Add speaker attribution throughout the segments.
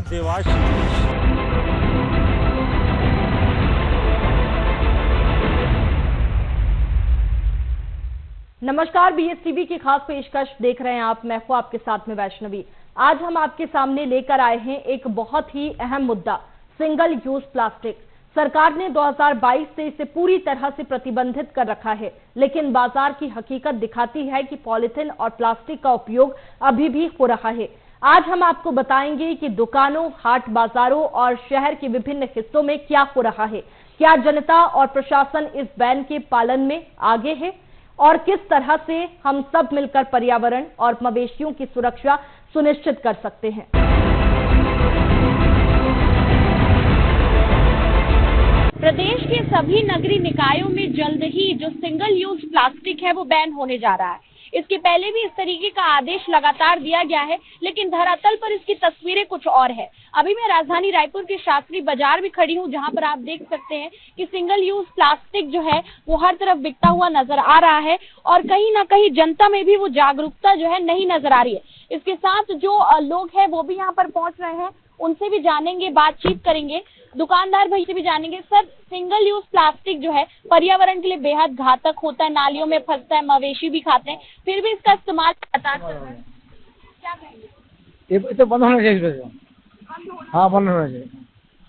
Speaker 1: से देवाशीष।
Speaker 2: नमस्कार, BS TV की खास पेशकश देख रहे हैं आप। मैं हूं आपके साथ में वैष्णवी। आज हम आपके सामने लेकर आए हैं एक बहुत ही अहम मुद्दा, सिंगल यूज प्लास्टिक। सरकार ने 2022 से इसे पूरी तरह से प्रतिबंधित कर रखा है, लेकिन बाजार की हकीकत दिखाती है कि पॉलिथीन और प्लास्टिक का उपयोग अभी भी हो रहा है। आज हम आपको बताएंगे कि दुकानों, हाट बाजारों और शहर के विभिन्न हिस्सों में क्या हो रहा है। क्या जनता और प्रशासन इस बैन के पालन में आगे है और किस तरह से हम सब मिलकर पर्यावरण और मवेशियों की सुरक्षा सुनिश्चित कर सकते हैं।
Speaker 3: प्रदेश के सभी नगरीय निकायों में जल्द ही जो सिंगल यूज प्लास्टिक है वो बैन होने जा रहा है। इसके पहले भी इस तरीके का आदेश लगातार दिया गया है, लेकिन धरातल पर इसकी तस्वीरें कुछ और है। अभी मैं राजधानी रायपुर के शास्त्री बाजार में खड़ी हूँ, जहां पर आप देख सकते हैं कि सिंगल यूज प्लास्टिक जो है वो हर तरफ बिकता हुआ नजर आ रहा है और कहीं ना कहीं जनता में भी वो जागरूकता जो है नहीं नजर आ रही है। इसके साथ जो लोग हैं वो भी यहाँ पर पहुंच रहे हैं, उनसे भी जानेंगे, बातचीत करेंगे, दुकानदार भाई से भी जानेंगे। सर, सिंगल यूज प्लास्टिक जो है पर्यावरण के लिए बेहद घातक होता है, नालियों में फंसता है, मवेशी भी खाते हैं, फिर भी इसका इस्तेमाल लगातार कर रहे हैं, क्या कहेंगे?
Speaker 4: ये तो बंद होना चाहिए। हाँ, बंद होना चाहिए।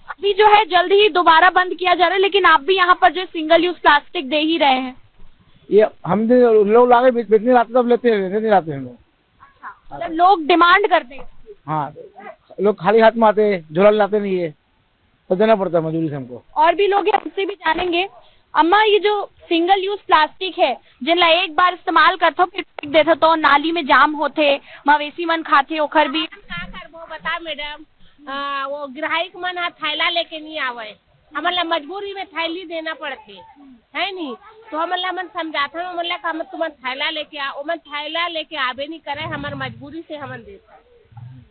Speaker 3: अभी जो है जल्द ही दोबारा बंद किया जा रहा है, लेकिन आप भी यहाँ पर जो सिंगल यूज प्लास्टिक दे ही रहे हैं।
Speaker 4: ये हम लोग लाके बेचने आते तब लेते हैं, नहीं आते हैं लोग।
Speaker 3: अच्छा, मतलब लोग डिमांड करते हैं।
Speaker 4: हाँ, लोग खाली हाथ में आते हैं, झोला लाते नहीं है, तो देना पड़ता है मजबूरी से हमको।
Speaker 3: और भी लोग हैं, उनसे भी जानेंगे। अम्मा, ये जो सिंगल यूज प्लास्टिक है जिनला एक बार इस्तेमाल करते हो फिर फेंक देते तो नाली में जाम होते, मवेशी मन खाते, ओखर भी
Speaker 5: का करबो बता मैडम। वो ग्राहक मन हा थैला लेके नहीं आवे, हमला मजबूरी में थैली देना पड़ते है नहीं, तो हमला मन समझाते हैं, हमला का तुम थैला लेके आ, वो मन थैला लेके आवे नहीं करे, हमार मजबूरी से हमन देते।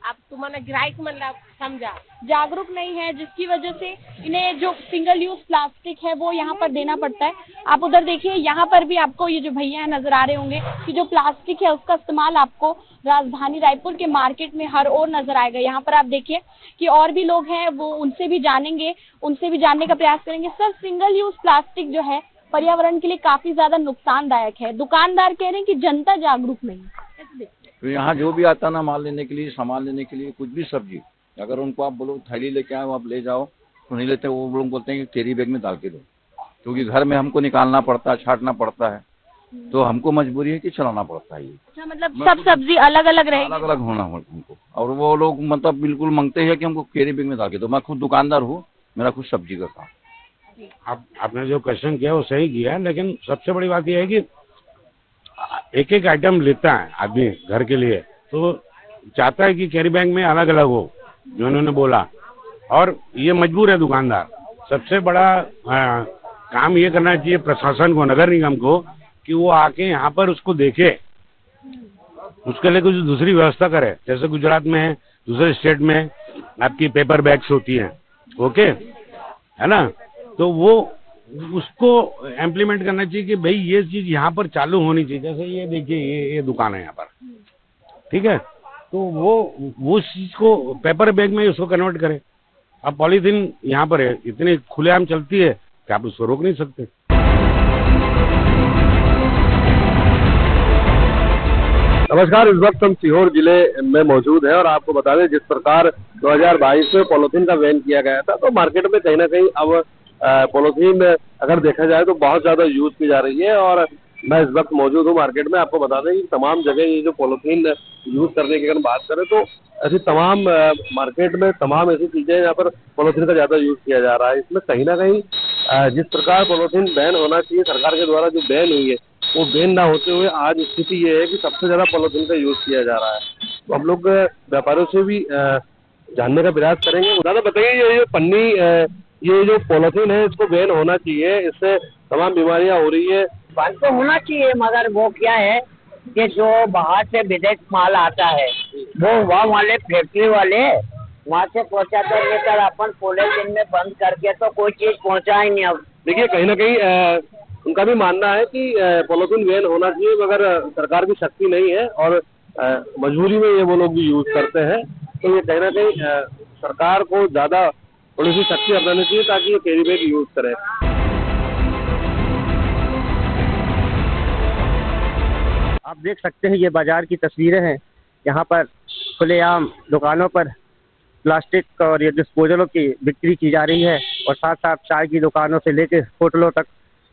Speaker 5: अब तुम्हारा ग्राहक मतलब समझा
Speaker 3: जागरूक नहीं है, जिसकी वजह से इन्हें जो सिंगल यूज प्लास्टिक है वो यहाँ पर देना पड़ता है। आप उधर देखिए, यहाँ पर भी आपको ये जो भैया नजर आ रहे होंगे कि जो प्लास्टिक है उसका इस्तेमाल आपको राजधानी रायपुर के मार्केट में हर ओर नजर आएगा। यहाँ पर आप देखिए कि और भी लोग हैं, वो उनसे भी जानेंगे, उनसे भी जानने का प्रयास करेंगे। सर, सिंगल यूज प्लास्टिक जो है पर्यावरण के लिए काफी ज्यादा नुकसानदायक है, दुकानदार कह रहे हैं कि जनता जागरूक नहीं है।
Speaker 6: तो यहाँ जो भी आता ना माल लेने के लिए, सामान लेने के लिए, कुछ भी सब्जी, अगर उनको आप बोलो थैली लेके आओ, आप ले जाओ, तो नहीं लेते। वो लोग बोलते हैं कि कैरी बैग में डाल के दो, क्योंकि घर में हमको निकालना पड़ता है, छांटना पड़ता है, तो हमको मजबूरी है कि चलाना पड़ता है। ये
Speaker 3: अच्छा, मतलब सब सब्जी अलग अलग रहेगी,
Speaker 6: अलग अलग होना हमको। और वो लोग मतलब बिल्कुल मांगते हैं कि हमको कैरी बैग में डाल के दो। मैं खुद दुकानदार हूँ, मेरा खुद सब्जी का काम।
Speaker 7: आपने जो क्वेश्चन किया वो सही किया, लेकिन सबसे बड़ी बात यह है कि एक एक आइटम लेता है आदमी घर के लिए, तो चाहता है कि कैरी बैग में अलग अलग हो, जो उन्होंने बोला, और ये मजबूर है दुकानदार। सबसे बड़ा काम ये करना चाहिए प्रशासन को, नगर निगम को, कि वो आके यहाँ पर उसको देखे, उसके लिए कुछ दूसरी व्यवस्था करे। जैसे गुजरात में है, दूसरे स्टेट में आपकी पेपर बैग्स होती हैं, ओके है ना, तो वो उसको इम्प्लीमेंट करना चाहिए कि भाई ये चीज यहाँ पर चालू होनी चाहिए। जैसे ये देखिए, ये दुकान है यहाँ पर, ठीक है, तो वो चीज को पेपर बैग में उसको कन्वर्ट करें। अब पॉलीथीन यहाँ पर है, इतनी खुलेआम चलती है कि आप उसको रोक नहीं सकते।
Speaker 8: नमस्कार, इस वक्त हम सीहोर जिले में मौजूद हैं और आपको बता दें, जिस प्रकार 2022 में पॉलीथीन का बैन किया गया था, तो मार्केट में कहीं ना कहीं अब पॉलीथीन अगर देखा जाए तो बहुत ज्यादा यूज की जा रही है। और मैं इस वक्त मौजूद हूँ मार्केट में। आपको बता दें कि तमाम जगह ये जो पॉलीथीन यूज करने की अगर बात करें तो ऐसी तमाम मार्केट में तमाम ऐसी चीजें यहाँ पर पॉलीथीन का ज्यादा यूज किया जा रहा है। इसमें कहीं ना कहीं जिस प्रकार पॉलीथीन बैन होना चाहिए, सरकार के द्वारा जो बैन हुई है वो बैन ना होते हुए आज स्थिति ये है कि सबसे ज्यादा पॉलीथीन का यूज किया जा रहा है। तो हम लोग व्यापारियों से भी जानने का प्रयास करेंगे। दादा बताइए, ये पन्नी, ये जो पॉलीथीन है इसको बैन होना चाहिए, इससे तमाम बीमारियां हो रही है।
Speaker 9: बंद तो होना चाहिए, मगर वो क्या है कि जो बाहर से विदेश माल आता है वो वहाँ वाले फैक्ट्री वाले वहाँ से पहुँचाते, लेकर अपन पॉलीथीन में बंद करके तो कोई चीज पहुँचा ही नहीं। अब
Speaker 8: देखिए, कहीं ना कहीं उनका भी मानना है कि पॉलीथीन बैन होना चाहिए, मगर सरकार की शक्ति नहीं है और मजबूरी में ये वो लोग भी यूज करते हैं। तो ये कहीं ना कहीं सरकार को ज्यादा थोड़ी सी सख्ती अपनानी चाहिए ताकि ये कैरी बैग यूज करे।
Speaker 1: आप देख सकते हैं ये बाजार की तस्वीरें हैं। यहाँ पर खुलेआम दुकानों पर प्लास्टिक और ये डिस्पोजलों की बिक्री की जा रही है और साथ साथ चाय की दुकानों से लेकर होटलों तक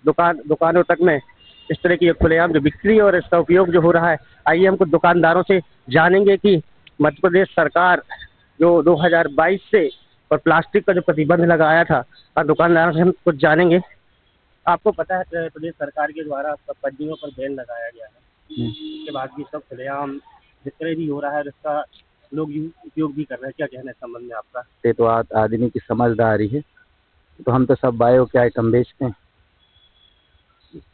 Speaker 1: दुकानों तक में इस तरह की खुलेआम जो बिक्री और इसका उपयोग जो हो रहा है। आइए हम कुछ दुकानदारों से जानेंगे कि मध्य प्रदेश सरकार जो 2022 से और प्लास्टिक का जो प्रतिबंध लगाया था, और दुकानदारों से हम कुछ जानेंगे। आपको पता है कि प्रदेश सरकार के द्वारा पन्नियों पर बैन लगाया गया है, इसके बाद भी सब खुलेआम विक्रय भी हो रहा है और इसका लोग उपयोग भी कर रहे हैं। क्या कहना है इस संबंध में आपका?
Speaker 10: ये तो आदमी की समझदारी है, तो हम तो सब बायो के आइटम बेचते हैं।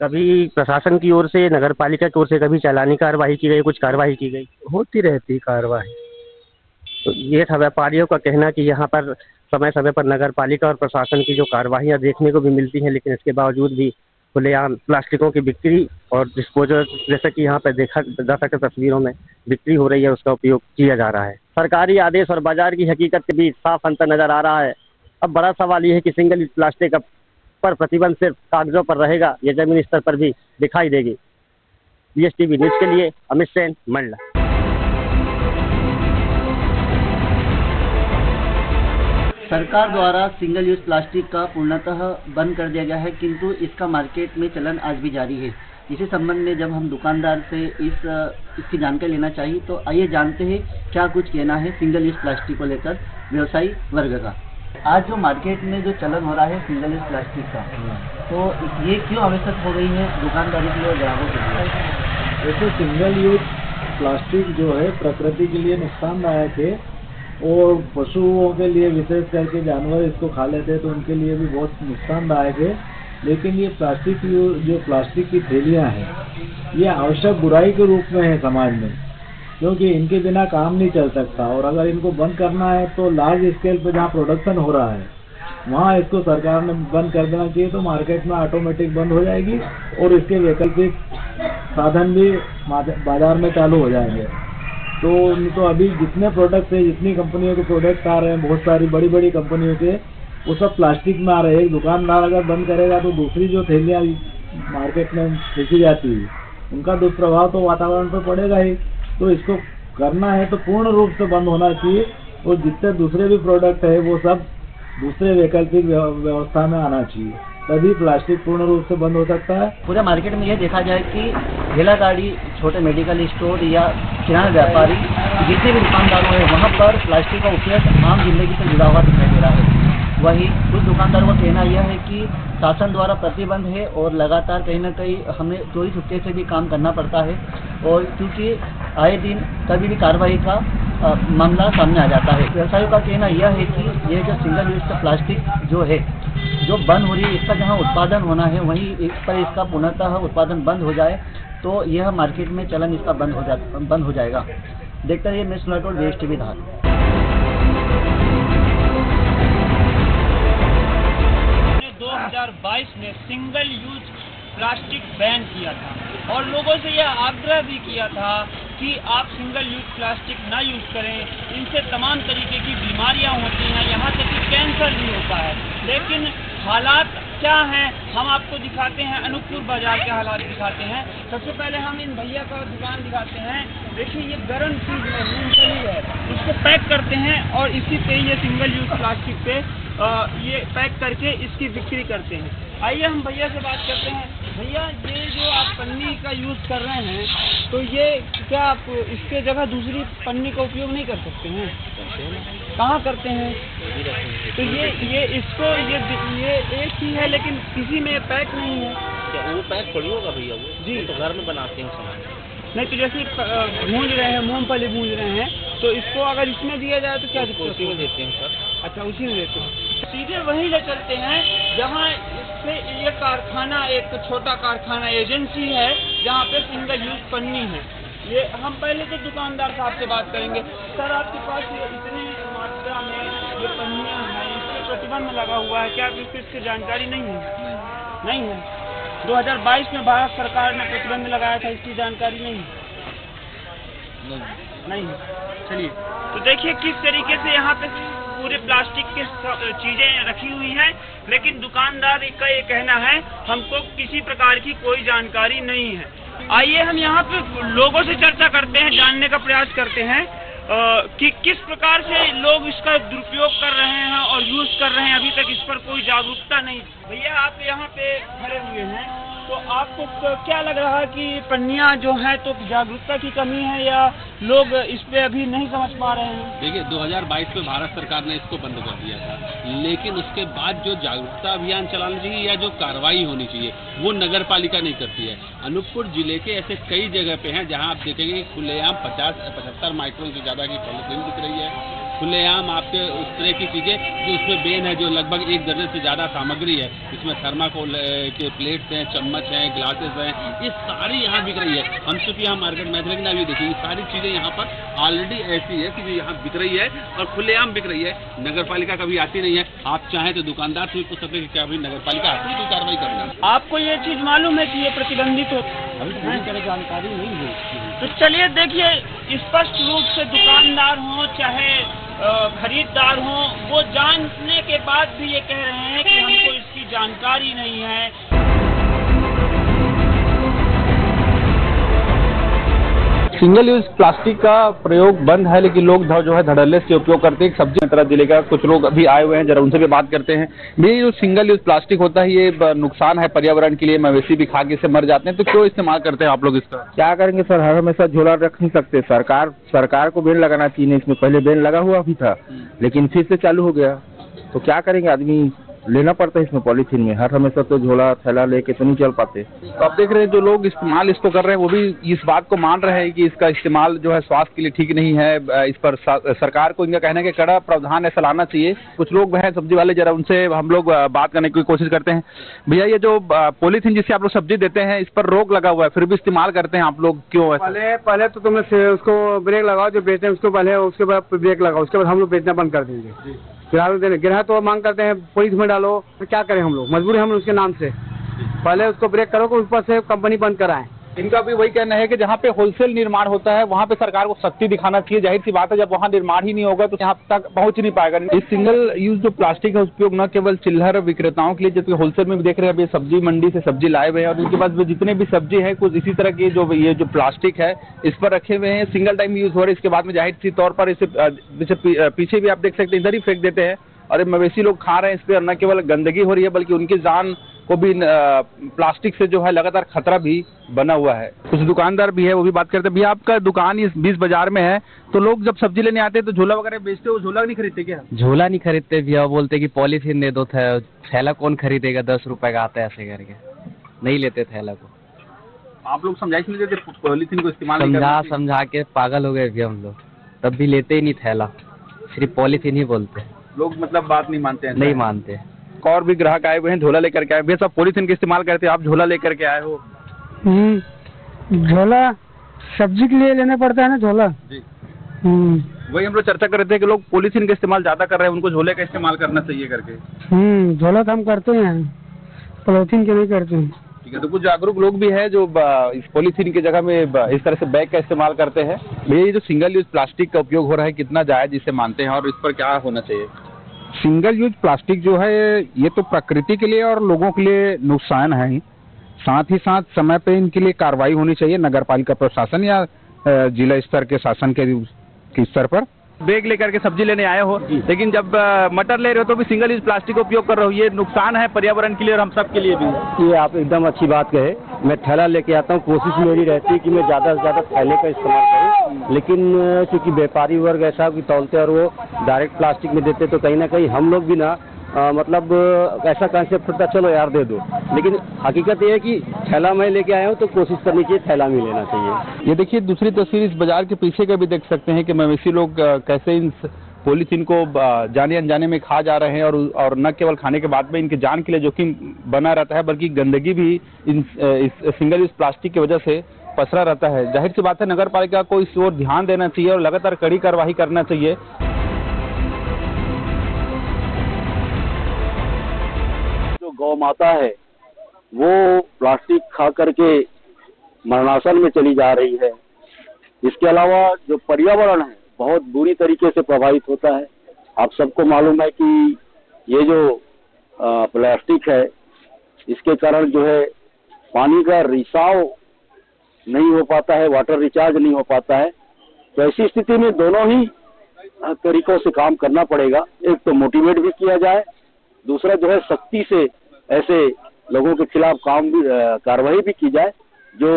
Speaker 1: कभी प्रशासन की ओर से, नगर पालिका की ओर से कभी चालानी कार्रवाई की गई, कुछ कार्रवाई की गई?
Speaker 10: होती रहती कार्रवाई।
Speaker 1: तो ये था व्यापारियों का कहना कि यहाँ पर समय समय पर नगर पालिका और प्रशासन की जो कार्रवाइयाँ देखने को भी मिलती हैं, लेकिन इसके बावजूद भी खुलेआम प्लास्टिकों की बिक्री और डिस्पोजल, जैसा कि यहाँ पर देखा जा सकता है तस्वीरों में, बिक्री हो रही है, उसका उपयोग किया जा रहा है। सरकारी आदेश और बाजार की हकीकत के बीच साफ अंतर नजर आ रहा है। अब बड़ा सवाल ये है कि सिंगल यूज प्लास्टिक पर प्रतिबंध सिर्फ कागजों पर रहेगा या जमीनी स्तर पर भी दिखाई देगी। BSTV न्यूज के लिए अमित सेन, मंडला।
Speaker 11: सरकार द्वारा सिंगल यूज प्लास्टिक का पूर्णतः बंद कर दिया गया है, किंतु इसका मार्केट में चलन आज भी जारी है। इसी संबंध में जब हम दुकानदार से इसकी जानकारी लेना चाहिए, तो आइए जानते हैं क्या कुछ कहना है सिंगल यूज प्लास्टिक को लेकर व्यवसायी वर्ग का। आज जो मार्केट में जो चलन हो रहा है सिंगल यूज प्लास्टिक का, तो ये क्यों आवश्यक हो गई है दुकानदारी के लिए और ग्राहकों के लिए?
Speaker 12: जैसे सिंगल यूज प्लास्टिक जो है प्रकृति के लिए नुकसानदायक है और पशुओं के लिए, विशेष करके जानवर इसको खा लेते हैं तो उनके लिए भी बहुत नुकसानदायक है। लेकिन ये जो प्लास्टिक की थैलियाँ हैं, ये आवश्यक बुराई के रूप में है समाज में, क्योंकि इनके बिना काम नहीं चल सकता। और अगर इनको बंद करना है तो लार्ज स्केल पे जहाँ प्रोडक्शन हो रहा है वहाँ इसको सरकार ने बंद कर देना चाहिए, तो मार्केट में ऑटोमेटिक बंद हो जाएगी और इसके वैकल्पिक साधन भी बाजार में चालू हो जाएंगे। तो अभी जितने प्रोडक्ट है, जितनी कंपनियों के प्रोडक्ट आ रहे हैं, बहुत सारी बड़ी बड़ी कंपनियों के, वो सब प्लास्टिक में आ रहे हैं। एक दुकानदार अगर बंद करेगा तो दूसरी जो थैलियाँ मार्केट में फेंकी जाती है, उनका दुष्प्रभाव तो वातावरण पर पड़ेगा ही। तो इसको करना है तो पूर्ण रूप से बंद होना चाहिए और जितने दूसरे भी प्रोडक्ट है वो सब दूसरे वैकल्पिक व्यवस्था में आना चाहिए, तभी प्लास्टिक पूर्ण रूप से बंद हो सकता है।
Speaker 11: पूरे मार्केट में ये देखा जाए कि ठेला गाड़ी, छोटे मेडिकल स्टोर या किराना व्यापारी, जितने भी दुकानदार हैं, वहाँ पर प्लास्टिक का उपयोग आम जिंदगी से जुड़ा हुआ दिखाई दे रहा है। वहीं कुछ दुकानदारों का कहना यह है कि शासन द्वारा प्रतिबंध है और लगातार कहीं ना कहीं हमें चोरी छुपके से भी काम करना पड़ता है, और क्योंकि आए दिन कभी भी कार्रवाई का मामला सामने आ जाता है। व्यवसायियों का कहना यह है कि ये जो सिंगल यूज प्लास्टिक जो है, जो बंद हो रही है, इसका जहाँ उत्पादन होना है वहीं इस पर इसका पुनः उत्पादन बंद हो जाए तो यह मार्केट में चलन इसका बंद हो जाएगा। देखते रहिए मिस नटोल, BSTV धार।
Speaker 13: 2022 में सिंगल यूज प्लास्टिक बैन किया था और लोगों से यह आग्रह भी किया था कि आप सिंगल यूज प्लास्टिक ना यूज करें, इनसे तमाम तरीके की बीमारियां होती हैं, यहाँ तक कि कैंसर भी होता है। लेकिन हालात क्या हैं हम आपको दिखाते हैं, अनूपपुर बाजार के हालात दिखाते हैं। सबसे पहले हम इन भैया का दुकान दिखाते हैं। देखिए ये गर्म चीज़ है, मूंगफली है, इसको पैक करते हैं और इसी पे ये सिंगल यूज प्लास्टिक पे ये पैक करके इसकी बिक्री करते हैं। आइए हम भैया से बात करते हैं। भैया ये जो आप पन्नी का यूज़ कर रहे हैं, तो ये क्या आप इसके जगह दूसरी पन्नी का उपयोग नहीं कर सकते हैं? कहाँ करते हैं? तो ये इसको ये एक ही है लेकिन किसी में पैक नहीं है।
Speaker 14: क्या वो पैक थोड़ी होगा भैया? वो
Speaker 13: जी
Speaker 14: तो घर में बनाते हैं सामान।
Speaker 13: नहीं तो जैसे भूंज रहे हैं, मूंगफली भूंज रहे हैं, तो इसको अगर इसमें दिया जाए तो क्या दिक्कत?
Speaker 14: उसी में देते हैं सर।
Speaker 13: अच्छा, उसी में देते हैं। सीधे वहीं ले चलते हैं जहाँ इससे ये कारखाना, एक छोटा कारखाना एजेंसी है जहाँ पे सिंगल यूज पन्नी है। ये हम पहले तो दुकानदार साहब से बात करेंगे। सर आपके पास इतनी मात्रा में ये पन्नियाँ हैं, इस पर प्रतिबंध लगा हुआ है, क्या आपको इसकी जानकारी नहीं है? नहीं है। 2022 में भारत सरकार ने प्रतिबंध लगाया था, इसकी जानकारी नहीं है? नहीं है। चलिए, तो देखिए किस तरीके से यहाँ पे पूरे प्लास्टिक की चीजें रखी हुई हैं, लेकिन दुकानदार का ये कहना है हमको किसी प्रकार की कोई जानकारी नहीं है। आइए हम यहाँ पे लोगों से चर्चा करते हैं, जानने का प्रयास करते हैं कि किस प्रकार से लोग इसका दुरुपयोग कर रहे हैं और यूज कर रहे हैं। अभी तक इस पर कोई जागरूकता नहीं। भैया आप यहाँ पे खड़े हुए हैं, तो आपको क्या लग रहा है कि पन्नियाँ जो है तो जागरूकता की कमी है या लोग इस पे अभी नहीं समझ पा रहे हैं?
Speaker 14: देखिए 2022 में भारत सरकार ने इसको बंद कर दिया था, लेकिन उसके बाद जो जागरूकता अभियान चलाना चाहिए या जो कार्रवाई होनी चाहिए वो नगर पालिका नहीं करती है। अनूपपुर जिले के ऐसे कई जगह पे हैं जहां आप देखेंगे खुलेआम 50-75 माइक्रोन से ज़्यादा की पॉलीथीन दिख रही है, खुलेआम आपके उस तरह की चीज़ें जो उसमें बेन है, जो लगभग 1 दर्जन से ज़्यादा सामग्री है, इसमें थर्माकोल के प्लेट्स हैं, चम्मच हैं, ग्लासेस हैं, ये सारी यहाँ बिक रही है। हम सिर्फ यहाँ मार्केट में लेकिन अभी देखिए ये सारी चीज़ें यहाँ पर ऑलरेडी ऐसी है कि जो यहाँ बिक रही है और खुलेआम बिक रही है। नगर पालिका कभी आती नहीं है। आप चाहें तो दुकानदार से भी पूछ सकते हैं कि क्या अभी नगर पालिका आती है तो कार्रवाई करना।
Speaker 13: आपको ये चीज़ मालूम है कि ये प्रतिबंधित हो?
Speaker 14: अभी पूरी तरह जानकारी नहीं है।
Speaker 13: तो चलिए देखिए, स्पष्ट रूप से दुकानदार हो चाहे खरीददार हो, वो जानने के बाद भी ये कह रहे हैं कि हमको इसकी जानकारी नहीं है।
Speaker 15: सिंगल यूज प्लास्टिक का प्रयोग बंद है, लेकिन लोग जो है धड़ल्ले से उपयोग करते हैं। सब्जी तरह जिले का कुछ लोग अभी आए हुए हैं, जरा उनसे भी बात करते हैं। ये जो सिंगल यूज प्लास्टिक होता है ये नुकसान है पर्यावरण के लिए, मवेशी भी खा के से मर जाते हैं, तो क्यों इस्तेमाल करते हैं आप लोग इसका?
Speaker 4: क्या करेंगे सर, हर हमेशा झोला रख नहीं सकते। सरकार को बैन लगाना चाहिए। इसमें पहले बैन लगा हुआ भी था, लेकिन फिर से चालू हो गया, तो क्या करेंगे, आदमी लेना पड़ता है इसमें पॉलीथीन में। हर हमेशा तो झोला थैला लेके तो नहीं चल पाते।
Speaker 15: तो आप देख रहे हैं जो लोग इस्तेमाल इसको कर रहे हैं वो भी इस बात को मान रहे हैं कि इसका इस्तेमाल जो है स्वास्थ्य के लिए ठीक नहीं है। इस पर सरकार को इनका कहना है कि कड़ा प्रावधान ऐसा लाना चाहिए। कुछ लोग हैं सब्जी वाले, जरा उनसे हम लोग बात करने की कोशिश करते हैं। भैया ये जो पॉलीथीन जिससे आप लोग सब्जी देते हैं, इस पर रोक लगा हुआ है, फिर भी इस्तेमाल करते हैं आप लोग, क्यों?
Speaker 16: पहले तो तुम उसको ब्रेक लगाओ, जो बेचते हैं उसको पहले, उसके बाद ब्रेक लगाओ, उसके बाद हम लोग बेचना बंद कर देंगे। ग्राहक तो मांग करते हैं पॉलीथीन में डालो, तो क्या करें हम लोग, मजबूरी हम उसके नाम से। पहले उसको ब्रेक करो, ऊपर से कंपनी बंद कराएं।
Speaker 15: इनका भी वही कहना है कि जहाँ पे होलसेल निर्माण होता है वहाँ पे सरकार को सख्ती दिखाना चाहिए। जाहिर सी बात है, जब वहाँ निर्माण ही नहीं होगा तो यहाँ तक पहुँच नहीं पाएगा। इस सिंगल यूज जो प्लास्टिक है उपयोग न केवल चिल्लर विक्रेताओं के लिए, जबकि होलसेल में भी देख रहे हैं अभी सब्जी मंडी से सब्जी लाए हुए हैं और उनके पास जितने भी सब्जी है कुछ इसी तरह के ये जो प्लास्टिक है इस पर रखे हुए हैं। सिंगल टाइम यूज हो रहे, इसके बाद में जाहिर सी तौर पर इसे पीछे भी आप देख सकते हैं इधर ही फेंक देते हैं और मवेशी लोग खा रहे हैं। इस पर न केवल गंदगी हो रही है बल्कि उनकी जान को भी प्लास्टिक से जो है लगातार खतरा भी बना हुआ है। कुछ दुकानदार भी है, वो भी बात करते हैं। भैया आपका दुकान इस बीच बाजार में है, तो लोग जब सब्जी लेने आते हैं तो झोला वगैरह बेचते हो, झोला नहीं खरीदते क्या?
Speaker 17: झोला नहीं खरीदते भैया, बोलते कि पॉलीथीन दे दो, थैला कौन खरीदेगा, 10 रुपए का आता है, ऐसे करके नहीं लेते थैला को।
Speaker 15: आप लोग समझाइश नहीं देते पॉलीथीन को इस्तेमाल नहीं करना?
Speaker 17: समझा के पागल हो गए भैया हम लोग, तब भी लेते ही नहीं थैला, सिर्फ पॉलीथीन ही बोलते।
Speaker 15: लोग मतलब बात नहीं मानते हैं?
Speaker 17: नहीं मानते।
Speaker 15: और भी ग्राहक आए हुए हैं, झोला लेकर के आए। भैया सब पॉलीथीन का इस्तेमाल करते हैं, आप झोला लेकर के आए हो?
Speaker 16: झोला सब्जी के लिए लेना पड़ता है ना, झोला
Speaker 15: जी। वही हम लोग चर्चा कर रहे थे कि लोग पॉलीथीन का इस्तेमाल ज्यादा कर रहे हैं, उनको झोले का इस्तेमाल करना चाहिए करके।
Speaker 16: झोला तो हम करते हैं, पॉलीथीन के नहीं करते हैं।
Speaker 15: ठीक है, तो कुछ जागरूक लोग भी हैं जो इस पॉलीथीन की जगह में इस तरह से बैग का इस्तेमाल करते हैं। भैया ये जो सिंगल यूज प्लास्टिक का उपयोग हो रहा है कितना जायज इसे मानते हैं और इस पर क्या होना चाहिए?
Speaker 18: सिंगल यूज प्लास्टिक जो है ये तो प्रकृति के लिए और लोगों के लिए नुकसान है ही, साथ ही साथ समय पे इनके लिए कार्रवाई होनी चाहिए नगर पालिका प्रशासन या जिला स्तर के शासन के स्तर पर।
Speaker 15: बैग लेकर के सब्जी लेने आए हो, लेकिन जब मटर ले रहे हो तो भी सिंगल यूज प्लास्टिक का उपयोग कर रहे हो, ये नुकसान है पर्यावरण के लिए और हम सब के लिए भी।
Speaker 19: ये आप एकदम अच्छी बात कहे। मैं थैला लेके आता हूँ, कोशिश मेरी रहती है कि मैं ज़्यादा से ज़्यादा थैले का इस्तेमाल करूँ, लेकिन क्योंकि व्यापारी वर्ग ऐसा कि तौलते और वो डायरेक्ट प्लास्टिक में देते, तो कहीं ना कहीं हम लोग भी ना मतलब ऐसा कंसेप्ट होता चलो यार दे दो, लेकिन हकीकत ये है कि थैला मैं लेके आया हूँ तो कोशिश करनी चाहिए थैला में लेना चाहिए।
Speaker 15: ये देखिए दूसरी तस्वीर इस बाजार के पीछे का भी देख सकते हैं कि मवेशी लोग कैसे इन पॉलीथीन को जाने अनजाने में खा जा रहे हैं और न केवल खाने के बाद में इनके जान के लिए जोखिम बना रहता है बल्कि गंदगी भी इस सिंगल यूज प्लास्टिक की वजह से पसरा रहता है। जाहिर सी बात है नगर पालिका को इस ओर ध्यान देना चाहिए और लगातार कड़ी कार्रवाई करना चाहिए।
Speaker 20: गौ माता है वो प्लास्टिक खा करके मरणासन में चली जा रही है। इसके अलावा जो पर्यावरण है बहुत बुरी तरीके से प्रभावित होता है। आप सबको मालूम है कि ये जो प्लास्टिक है, इसके कारण जो है पानी का रिसाव नहीं हो पाता है, वाटर रिचार्ज नहीं हो पाता है। तो ऐसी स्थिति में दोनों ही तरीकों से काम करना पड़ेगा। एक तो मोटिवेट भी किया जाए, दूसरा जो है सख्ती से ऐसे लोगों के खिलाफ कार्रवाई भी की जाए जो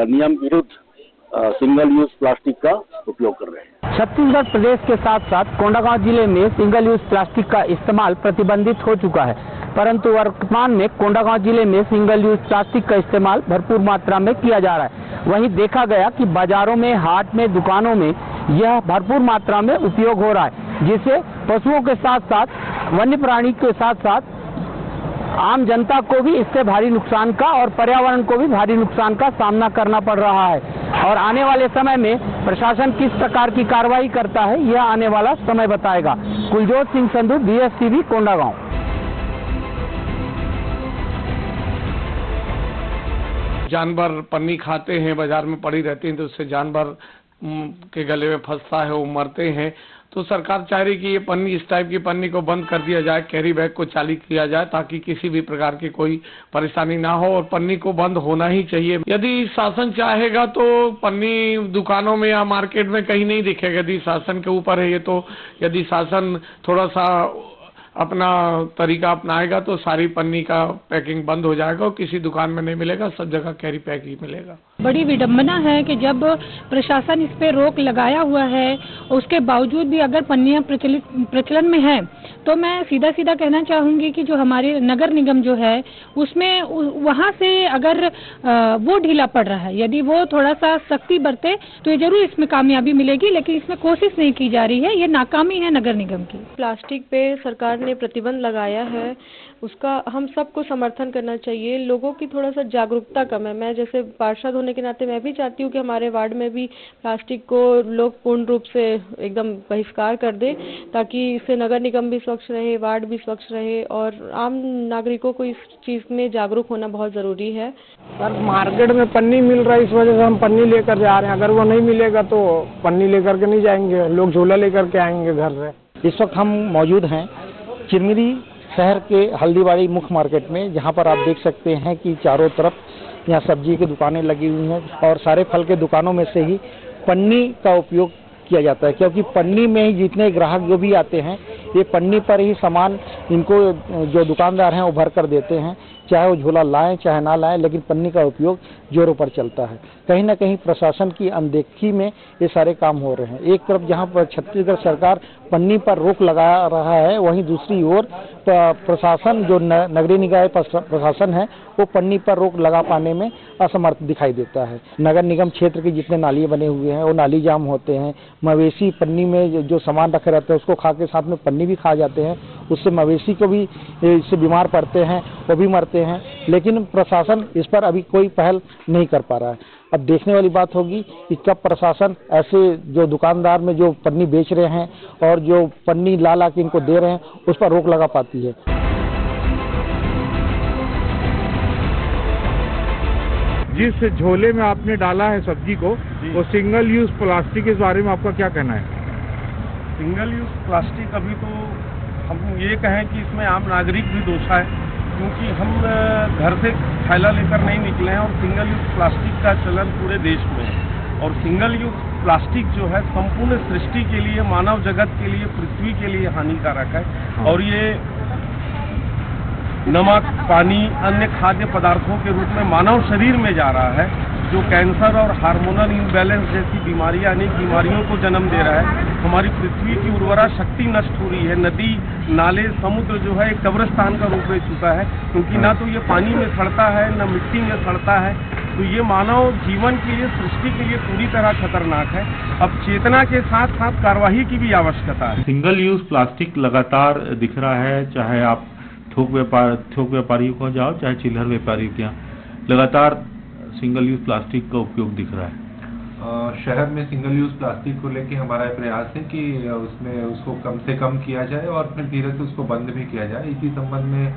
Speaker 20: नियम विरुद्ध सिंगल यूज प्लास्टिक का उपयोग कर रहे हैं।
Speaker 21: छत्तीसगढ़ प्रदेश के साथ साथ कोंडागांव जिले में सिंगल यूज प्लास्टिक का इस्तेमाल प्रतिबंधित हो चुका है, परंतु वर्तमान में कोंडागांव जिले में सिंगल यूज प्लास्टिक का इस्तेमाल भरपूर मात्रा में किया जा रहा है। वहीं देखा गया कि बाजारों में, हाट में, दुकानों में यह भरपूर मात्रा में उपयोग हो रहा है, जिससे पशुओं के साथ साथ वन्य प्राणी के साथ साथ आम जनता को भी इससे भारी नुकसान का और पर्यावरण को भी भारी नुकसान का सामना करना पड़ रहा है। और आने वाले समय में प्रशासन किस प्रकार की कार्रवाई करता है, यह आने वाला समय बताएगा। कुलजोत सिंह संधू, BSTV, कोंडागांव।
Speaker 22: जानवर पन्नी खाते हैं, बाजार में पड़ी रहती है, तो उससे जानवर के गले में फंसता है, वो मरते हैं। तो सरकार चाह रही कि ये पन्नी, इस टाइप की पन्नी को बंद कर दिया जाए, कैरी बैग को चालू किया जाए, ताकि किसी भी प्रकार की कोई परेशानी ना हो। और पन्नी को बंद होना ही चाहिए। यदि शासन चाहेगा तो पन्नी दुकानों में या मार्केट में कहीं नहीं दिखेगा। यदि शासन के ऊपर है ये, तो यदि शासन थोड़ा सा अपना तरीका अपनाएगा तो सारी पन्नी का पैकिंग बंद हो जाएगा और किसी दुकान में नहीं मिलेगा, सब जगह कैरी पैक ही मिलेगा।
Speaker 23: बड़ी विडंबना है कि जब प्रशासन इस पे रोक लगाया हुआ है, उसके बावजूद भी अगर पन्नियां प्रचलन में है, तो मैं सीधा सीधा कहना चाहूंगी कि जो हमारे नगर निगम जो है उसमें वहां से अगर वो ढीला पड़ रहा है, यदि वो थोड़ा सा सख्ती बरते तो ये जरूर इसमें कामयाबी मिलेगी, लेकिन इसमें कोशिश नहीं की जा रही है, ये नाकामी है नगर निगम की।
Speaker 24: प्लास्टिक पे सरकार ने प्रतिबंध लगाया है, उसका हम सबको समर्थन करना चाहिए। लोगों की थोड़ा सा जागरूकता कम है। मैं जैसे पार्षद होने के नाते मैं भी चाहती हूँ कि हमारे वार्ड में भी प्लास्टिक को लोग पूर्ण रूप से एकदम बहिष्कार कर दे, ताकि इससे नगर निगम भी स्वच्छ रहे, वार्ड भी स्वच्छ रहे और आम नागरिकों को इस चीज़ में जागरूक होना बहुत ज़रूरी है।
Speaker 25: सर, मार्केट में पन्नी मिल रहा है, इस वजह से हम पन्नी लेकर जा रहे हैं। अगर वो नहीं मिलेगा तो पन्नी लेकर के नहीं जाएंगे, लोग झोला लेकर के आएंगे घर से।
Speaker 26: इस वक्त हम मौजूद हैं चिरमिरी शहर के हल्दीबाड़ी मुख्य मार्केट में, जहां पर आप देख सकते हैं कि चारों तरफ यहाँ सब्जी की दुकानें लगी हुई हैं और सारे फल के दुकानों में से ही पन्नी का उपयोग किया जाता है, क्योंकि पन्नी में ही जितने ग्राहक जो भी आते हैं ये पन्नी पर ही सामान इनको जो दुकानदार हैं वो भर कर देते हैं, चाहे वो झोला लाएं चाहे ना लाएं, लेकिन पन्नी का उपयोग जोरों पर चलता है। कहीं ना कहीं प्रशासन की अनदेखी में ये सारे काम हो रहे हैं। एक तरफ जहां पर छत्तीसगढ़ सरकार पन्नी पर रोक लगा रहा है, वहीं दूसरी ओर प्रशासन जो नगरीय निकाय प्रशासन है वो पन्नी पर रोक लगा पाने में असमर्थ दिखाई देता है। नगर निगम क्षेत्र के जितने नाली बने हुए हैं वो नाली जाम होते हैं, मवेशी पन्नी में जो सामान रखे रहते हैं उसको खा के साथ में पन्नी भी खा जाते हैं, उससे मवेशी को भी इससे बीमार पड़ते हैं, वो भी मरते हैं, लेकिन प्रशासन इस पर अभी कोई पहल नहीं कर पा रहा है। अब देखने वाली बात होगी कि कब प्रशासन ऐसे जो दुकानदार में जो पन्नी बेच रहे हैं और जो पन्नी ला के इनको दे रहे हैं उस पर रोक लगा पाती है।
Speaker 18: जिस झोले में आपने डाला है सब्जी को, वो सिंगल यूज प्लास्टिक, इस बारे में आपका क्या कहना है?
Speaker 27: सिंगल यूज प्लास्टिक अभी तो हम ये कहें कि इसमें आम नागरिक भी दोषा है, क्योंकि हम घर से थैला लेकर नहीं निकले हैं और सिंगल यूज प्लास्टिक का चलन पूरे देश में है। और सिंगल यूज प्लास्टिक जो है संपूर्ण सृष्टि के लिए, मानव जगत के लिए, पृथ्वी के लिए हानिकारक है। और ये नमक, पानी, अन्य खाद्य पदार्थों के रूप में मानव शरीर में जा रहा है, जो कैंसर और हार्मोनल इम्बैलेंस जैसी बीमारियां, अनेक बीमारियों को जन्म दे रहा है। हमारी पृथ्वी की उर्वरा शक्ति नष्ट हो रही है। नदी, नाले, समुद्र जो है एक कब्रिस्तान का रूप ले चुका है, क्योंकि ना तो ये पानी में सड़ता है, न मिट्टी में सड़ता है। तो ये मानव जीवन के लिए, सृष्टि के लिए पूरी तरह खतरनाक है। अब चेतना के साथ साथ कार्यवाही की भी आवश्यकता है।
Speaker 28: सिंगल यूज प्लास्टिक लगातार दिख रहा है, चाहे आप थोक व्यापारियों को जाओ चाहे चिल्लर व्यापारियों के यहाँ, लगातार सिंगल यूज प्लास्टिक का उपयोग दिख रहा है।
Speaker 29: शहर में सिंगल यूज प्लास्टिक को लेके हमारा प्रयास है कि उसमें उसको कम से कम किया जाए और फिर धीरे से उसको बंद भी किया जाए। इसी संबंध में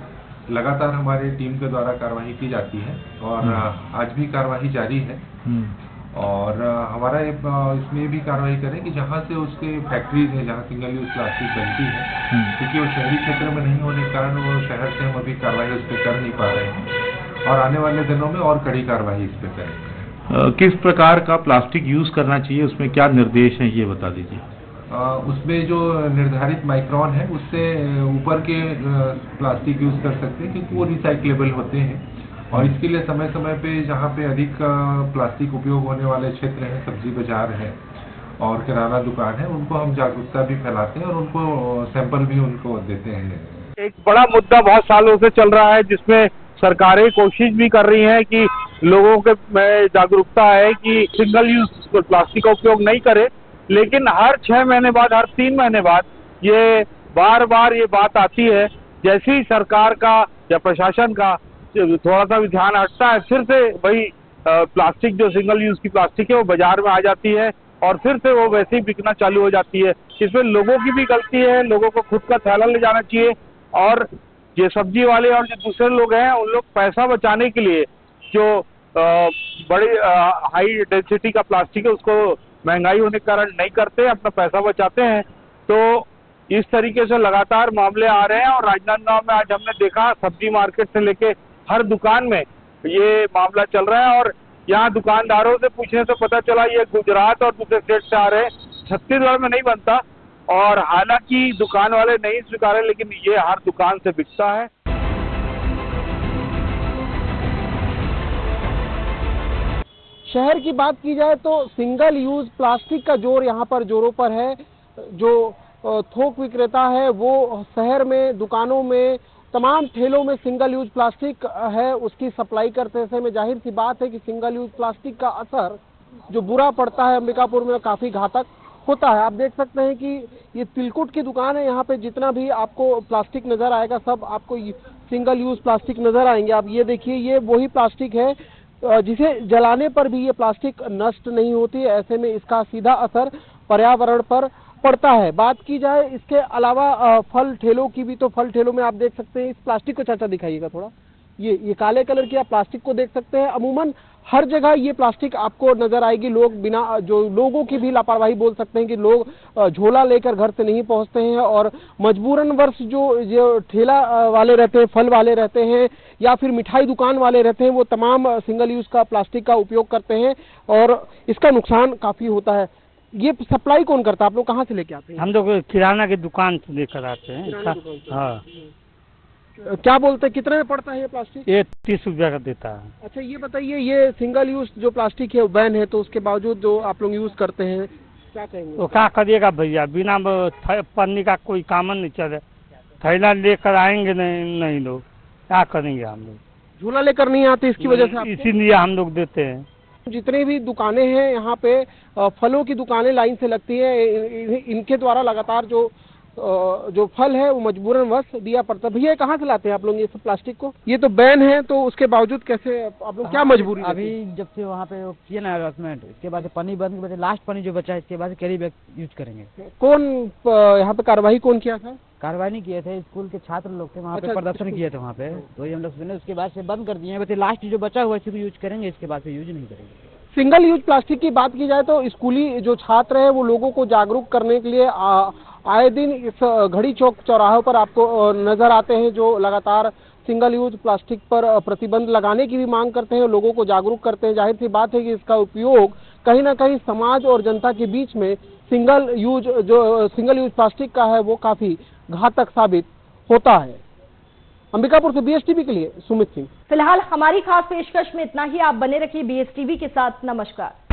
Speaker 29: लगातार हमारी टीम के द्वारा कार्रवाई की जाती है और आज भी कार्रवाई जारी है। और हमारा इसमें भी कार्रवाई करें कि जहाँ से उसके फैक्ट्रीज है जहाँ सिंगल यूज प्लास्टिक बनती है, क्योंकि वो शहरी क्षेत्र में नहीं होने के कारण वो शहर से हम अभी कार्रवाई उस पर कर नहीं पा रहे हैं, और आने वाले दिनों में और कड़ी कार्रवाई इस पर करेंगे।
Speaker 28: किस प्रकार का प्लास्टिक यूज करना चाहिए, उसमें क्या निर्देश हैं ये बता दीजिए।
Speaker 29: उसमें जो निर्धारित माइक्रोन है उससे ऊपर के प्लास्टिक यूज कर सकते हैं, क्योंकि वो रिसाइक्लेबल होते हैं। और इसके लिए समय समय पे जहाँ पे अधिक प्लास्टिक उपयोग होने वाले क्षेत्र हैं, सब्जी बाजार है और किराना दुकान है, उनको हम जागरूकता भी फैलाते हैं और उनको सैंपल भी उनको देते हैं।
Speaker 1: एक बड़ा मुद्दा बहुत सालों से चल रहा है जिसमें सरकारें कोशिश भी कर रही हैं कि लोगों के में जागरूकता है कि सिंगल यूज प्लास्टिक का उपयोग नहीं करें, लेकिन हर 6 महीने बाद, हर 3 महीने बाद ये बार बार ये बात आती है। जैसे ही सरकार का या प्रशासन का थोड़ा सा भी ध्यान हटता है, फिर से वही प्लास्टिक जो सिंगल यूज की प्लास्टिक है वो बाजार में आ जाती है और फिर से वो वैसे ही बिकना चालू हो जाती है। इसमें लोगों की भी गलती है, लोगों को खुद का थैला ले जाना चाहिए, और ये सब्जी वाले और जो दूसरे लोग हैं उन लोग पैसा बचाने के लिए जो बड़ी हाई डेंसिटी का प्लास्टिक है उसको महंगाई होने के कारण नहीं करते, अपना पैसा बचाते हैं। तो इस तरीके से लगातार मामले आ रहे हैं और राजनांदगांव में आज हमने देखा सब्जी मार्केट से लेके हर दुकान में ये मामला चल रहा है। और यहाँ दुकानदारों से पूछने से पता चला ये गुजरात और दूसरे स्टेट से आ रहे हैं, छत्तीसगढ़ में नहीं बनता। और हालांकि दुकान वाले नहीं स्वीकारे, लेकिन ये हर दुकान से बिकता है।
Speaker 2: शहर की बात की जाए तो सिंगल यूज प्लास्टिक का जोर यहाँ पर जोरों पर है। जो थोक विक्रेता है वो शहर में दुकानों में तमाम ठेलों में सिंगल यूज प्लास्टिक है उसकी सप्लाई करते हैं। में जाहिर सी बात है कि सिंगल यूज प्लास्टिक का असर जो बुरा पड़ता है अंबिकापुर में काफ़ी घातक होता है। आप देख सकते हैं कि ये तिलकुट की दुकान है, यहाँ पे जितना भी आपको प्लास्टिक नज़र आएगा सब आपको सिंगल यूज प्लास्टिक नज़र आएंगे। आप ये देखिए, ये वही प्लास्टिक है जिसे जलाने पर भी ये प्लास्टिक नष्ट नहीं होती। ऐसे में इसका सीधा असर पर्यावरण पर पड़ता है। बात की जाए इसके अलावा फल ठेलों की भी, तो फल ठेलों में आप देख सकते हैं इस प्लास्टिक को, चाचा दिखाइएगा थोड़ा, ये काले कलर की आप प्लास्टिक को देख सकते हैं। अमूमन हर जगह ये प्लास्टिक आपको नजर आएगी। लोग बिना, जो लोगों की भी लापरवाही बोल सकते हैं कि लोग झोला लेकर घर से नहीं पहुंचते हैं और मजबूरन वर्ष जो ठेला वाले रहते हैं, फल वाले रहते हैं या फिर मिठाई दुकान वाले रहते हैं, वो तमाम सिंगल यूज का प्लास्टिक का उपयोग करते हैं और इसका नुकसान काफी होता है। ये सप्लाई कौन करता है, आप लोग कहाँ से लेके आते हैं?
Speaker 3: हम लोग किराना की दुकान से लेकर आते हैं। हाँ।
Speaker 2: क्या बोलते हैं, कितने में पड़ता है ये प्लास्टिक?
Speaker 3: ये 30 रुपया का देता है।
Speaker 2: अच्छा, ये बताइए, ये सिंगल यूज जो प्लास्टिक है वो बैन है, तो उसके बावजूद जो आप लोग यूज करते हैं क्या कहेंगे?
Speaker 3: तो क्या करिएगा भैया, बिना पन्नी का कोई काम नहीं चले, थैला लेकर आएंगे नहीं लोग, क्या करेंगे हम लोग?
Speaker 2: झूला लेकर नहीं आते इसकी वजह से?
Speaker 3: इसीलिए हम लोग देते हैं।
Speaker 2: जितनी भी दुकानें हैं यहाँ पे, फलों की दुकानें लाइन से लगती है, इनके द्वारा लगातार जो फल है वो मजबूरन वश दिया पड़ता है। भैया कहाँ से लाते हैं आप लोग ये सब प्लास्टिक को? ये तो बैन है, तो उसके बावजूद कैसे आप लोग, क्या मजबूरी?
Speaker 5: अभी जब से वहाँ पे किए ना अनाउंसमेंट, इसके बाद पन्नी बंद के बाद लास्ट पन्नी जो बचा है इसके बाद कैरी बैग यूज करेंगे।
Speaker 2: कौन यहाँ पे कार्रवाई कौन किया था?
Speaker 5: कार्रवाई नहीं किए थे, स्कूल के छात्र लोग थे वहाँ पे, प्रदर्शन किए थे वहाँ पे, तो ये हम लोग सुने, उसके बाद से बंद कर दिए हैं। लास्ट जो बचा हुआ है यूज करेंगे, इसके बाद से यूज नहीं करेंगे।
Speaker 2: सिंगल यूज प्लास्टिक की बात की जाए तो स्कूली जो छात्र हैं वो लोगों को जागरूक करने के लिए आए दिन इस घड़ी चौक चौराहों पर आपको नजर आते हैं, जो लगातार सिंगल यूज प्लास्टिक पर प्रतिबंध लगाने की भी मांग करते हैं, लोगों को जागरूक करते हैं। जाहिर सी बात है कि इसका उपयोग कहीं ना कहीं समाज और जनता के बीच में सिंगल यूज प्लास्टिक का है वो काफी घातक साबित होता है। अंबिकापुर से BSTV के लिए सुमित सिंह।
Speaker 6: फिलहाल हमारी खास पेशकश में इतना ही। आप बने रखिए BSTV के साथ। नमस्कार।